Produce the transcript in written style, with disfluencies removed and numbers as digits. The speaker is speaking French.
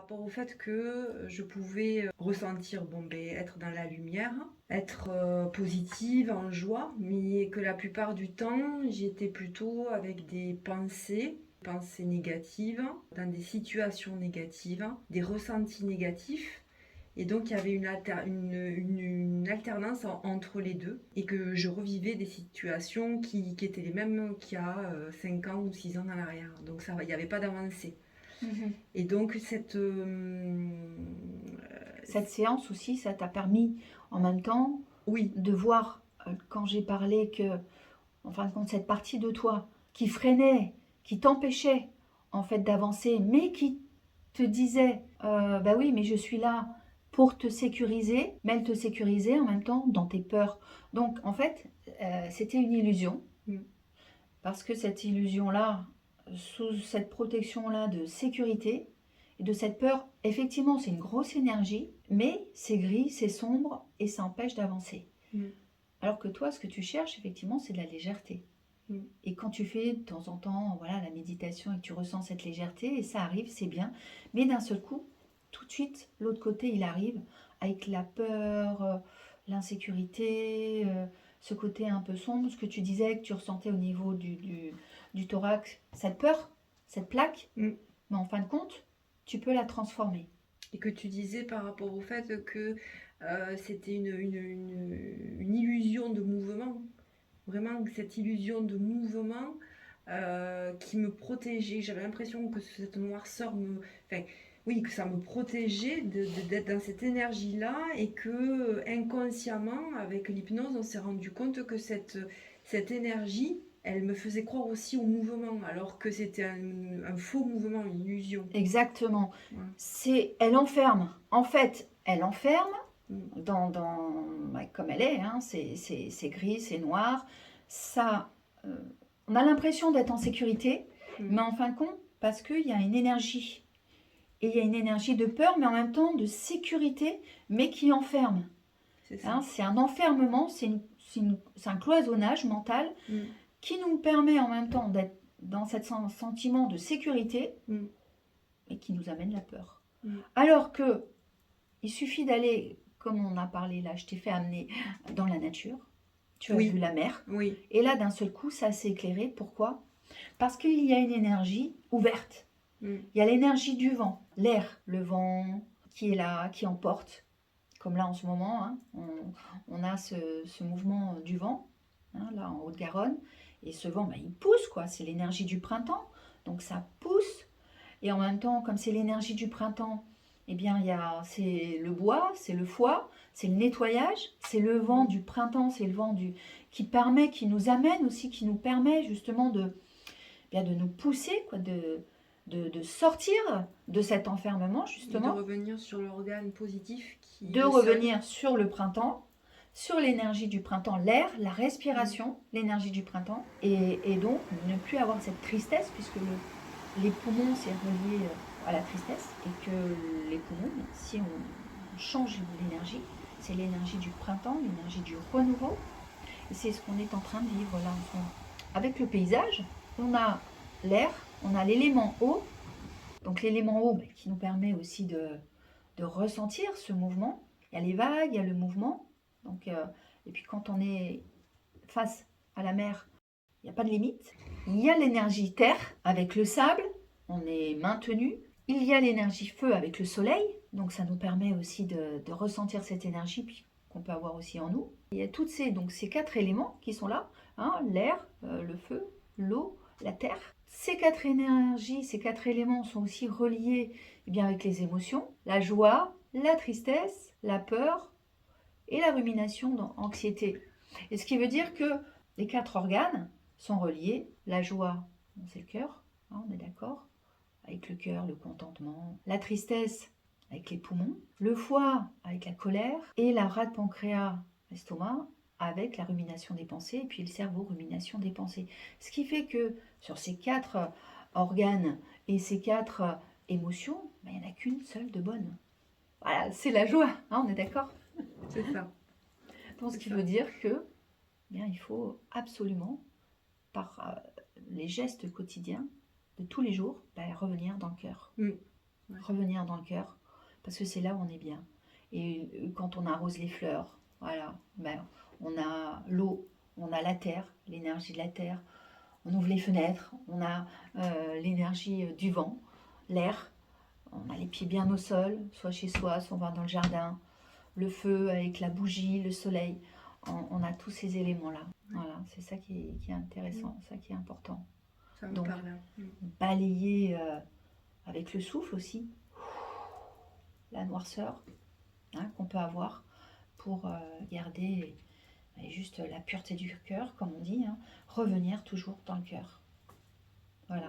rapport au fait que je pouvais ressentir, être dans la lumière, être positive, en joie, mais que la plupart du temps, j'étais plutôt avec des pensées négatives, dans des situations négatives, des ressentis négatifs. Et donc il y avait une alternance entre les deux et que je revivais des situations qui étaient les mêmes qu'il y a 5 ans ou 6 ans en arrière. Donc ça, il n'y avait pas d'avancée. Et donc Cette séance aussi, ça t'a permis en même temps oui, de voir, quand j'ai parlé que, en fin de compte, cette partie de toi qui freinait, qui t'empêchait en fait d'avancer, mais qui te disait, bah oui, mais je suis là pour te sécuriser, mais elle te sécurisait en même temps dans tes peurs. Donc en fait, c'était une illusion, Mm. parce que cette illusion-là, sous cette protection-là de sécurité et de cette peur, effectivement, c'est une grosse énergie, mais c'est gris, c'est sombre et ça empêche d'avancer. Mm. Alors que toi, ce que tu cherches, effectivement, c'est de la légèreté. Mm. Et quand tu fais de temps en temps voilà, la méditation et que tu ressens cette légèreté, et ça arrive, c'est bien. Mais d'un seul coup, tout de suite, l'autre côté, il arrive avec la peur, l'insécurité, ce côté un peu sombre, ce que tu disais que tu ressentais au niveau du thorax, cette peur, cette plaque. Mm. Mais en fin de compte, tu peux la transformer. Et que tu disais par rapport au fait que c'était une illusion de mouvement, vraiment cette illusion de mouvement qui me protégeait. J'avais l'impression que cette noirceur enfin, oui, que ça me protégeait d'être dans cette énergie-là et que inconsciemment, avec l'hypnose, on s'est rendu compte que cette énergie, elle me faisait croire aussi au mouvement, alors que c'était un faux mouvement, une illusion. Exactement. Ouais. Elle enferme. En fait, elle enferme Mm. comme elle est, hein, c'est gris, c'est noir. Ça, on a l'impression d'être en sécurité, mais en fin de compte, parce qu'il y a une énergie. Et il y a une énergie de peur, mais en même temps de sécurité, mais qui enferme. C'est ça. Hein, c'est un enfermement, c'est un cloisonnage mental Mm. qui nous permet en même temps d'être dans ce sentiment de sécurité, Mm. et qui nous amène la peur. Mm. Alors que il suffit d'aller, comme on a parlé là, je t'ai fait amener dans la nature, tu as Oui, vu la mer, oui. et là d'un seul coup ça s'est éclairé. Pourquoi? Parce qu'il y a une énergie ouverte. Mm. Il y a l'énergie du vent, l'air, le vent qui est là, qui emporte, comme là en ce moment, hein, on a ce mouvement du vent, hein, là en Haute-Garonne, et ce vent, bah, il pousse, quoi, c'est l'énergie du printemps, donc ça pousse, et en même temps, comme c'est l'énergie du printemps, eh bien, c'est le bois, c'est le foie, c'est le nettoyage, c'est le vent du printemps, c'est le vent qui nous amène aussi, qui nous permet justement de nous pousser, quoi, de sortir de cet enfermement, Et de justement, revenir sur l'organe positif qui est de le sol. revenir sur le printemps, sur l'énergie du printemps, l'air, la respiration, l'énergie du printemps, et donc ne plus avoir cette tristesse, puisque les poumons, c'est relié à la tristesse, et que les poumons, si on change l'énergie, c'est l'énergie du printemps, l'énergie du renouveau, et c'est ce qu'on est en train de vivre là en ce moment. Avec le paysage, on a l'air, on a l'élément eau, donc l'élément eau qui nous permet aussi de ressentir ce mouvement. Il y a les vagues, il y a le mouvement, donc, et puis quand on est face à la mer, il n'y a pas de limite. Il y a l'énergie terre avec le sable, on est maintenu. Il y a l'énergie feu avec le soleil, donc ça nous permet aussi de ressentir cette énergie qu'on peut avoir aussi en nous. Il y a ces 4 éléments qui sont là, hein, l'air, le feu, l'eau, la terre. Ces 4 énergies, ces 4 éléments sont aussi reliés avec les émotions, la joie, la tristesse, la peur et la rumination dans anxiété. Et ce qui veut dire que les 4 organes sont reliés. La joie, c'est le cœur, hein, on est d'accord, avec le cœur, le contentement. La tristesse, avec les poumons. Le foie, avec la colère. Et la rate pancréas, l'estomac, avec la rumination des pensées. Et puis le cerveau, rumination des pensées. Ce qui fait que sur ces 4 organes et ces 4 émotions, il n'y en a qu'une seule de bonne. Voilà, c'est la joie, hein, on est d'accord? C'est ça. Donc, ce qui veut dire que il faut absolument, par les gestes quotidiens de tous les jours, revenir dans le cœur. Mm. Ouais. revenir dans le cœur, parce que c'est là où on est bien. Et quand on arrose les fleurs, voilà, ben, on a l'eau, on a la terre, l'énergie de la terre, on ouvre les fenêtres, on a l'énergie du vent, l'air, on a les pieds bien au sol, soit chez soi, soit on va dans le jardin, le feu avec la bougie, le soleil, on a tous ces éléments-là. Voilà, c'est ça qui est intéressant, ça qui est important. Ça me Donc, parle. Mm. balayer avec le souffle aussi, la noirceur qu'on peut avoir pour garder juste la pureté du cœur, comme on dit, revenir toujours dans le cœur. Voilà.